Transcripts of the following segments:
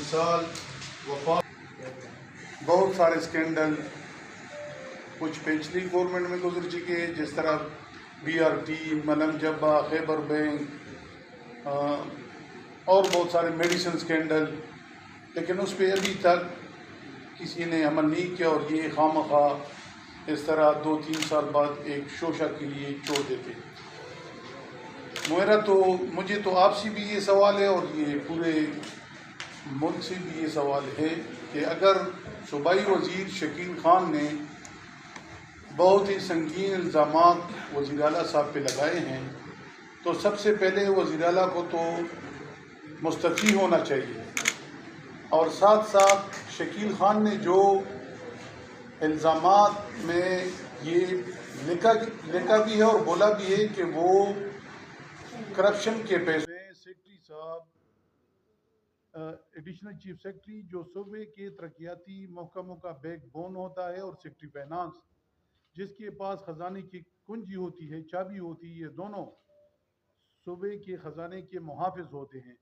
وصال وفات بہت سارے اسکینڈل کچھ پچھلی گورنمنٹ میں گزر چکے، جس طرح BRT، ملنگ جبہ، خیبر بینک اور بہت سارے میڈیسن اسکینڈل، لیکن اس پہ ابھی تک کسی نے عمل نہیں کیا، اور یہ خواہ اس طرح 2-3 سال بعد ایک شوشہ کے لیے چھوڑ دیتے۔ مجھے تو آپ سے بھی یہ سوال ہے، اور یہ پورے ملک سے بھی یہ سوال ہے کہ اگر صوبائی وزیر شکیل خان نے بہت ہی سنگین الزامات وزیر اعلیٰ صاحب پہ لگائے ہیں، تو سب سے پہلے وزیر اعلیٰ کو تو مستعفی ہونا چاہیے، اور ساتھ ساتھ شکیل خان نے جو الزامات میں یہ لکھا بھی ہے اور بولا بھی ہے کہ وہ کرپشن کے پیسے سیکرٹری صاحب، ایڈیشنل چیف سیکرٹری جو صوبے کے ترقیاتی محکموں کا بیک بون ہوتا ہے، اور سیکرٹری فائنانس جس کے پاس خزانے کی کنجی ہوتی ہے، چابی ہوتی ہے، یہ دونوں صوبے کے خزانے کے محافظ ہوتے ہیں،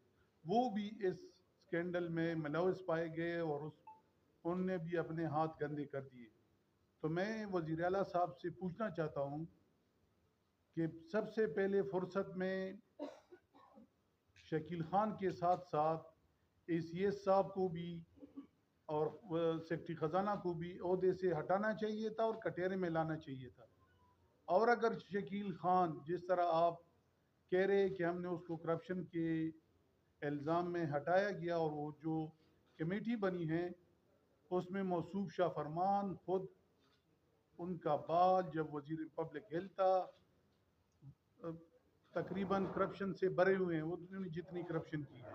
وہ بھی اس اسکینڈل میں ملوث پائے گئے، اور ان نے بھی اپنے ہاتھ گندے کر دیے۔ تو میں وزیر اعلیٰ صاحب سے پوچھنا چاہتا ہوں کہ سب سے پہلے فرصت میں شکیل خان کے ساتھ ساتھ ACS صاحب کو بھی اور سیکرٹری خزانہ کو بھی عہدے سے ہٹانا چاہیے تھا اور کٹہرے میں لانا چاہیے تھا۔ اور اگر شکیل خان جس طرح آپ کہہ رہے کہ ہم نے اس کو کرپشن کے الزام میں ہٹایا گیا، اور وہ جو کمیٹی بنی ہے اس میں موصوف شاہ فرمان خود ان کا بال جب وزیر پبلک ہیلتھ تھا تقریباً کرپشن سے بھرے ہوئے ہیں، انہوں نے جتنی کرپشن کی ہے۔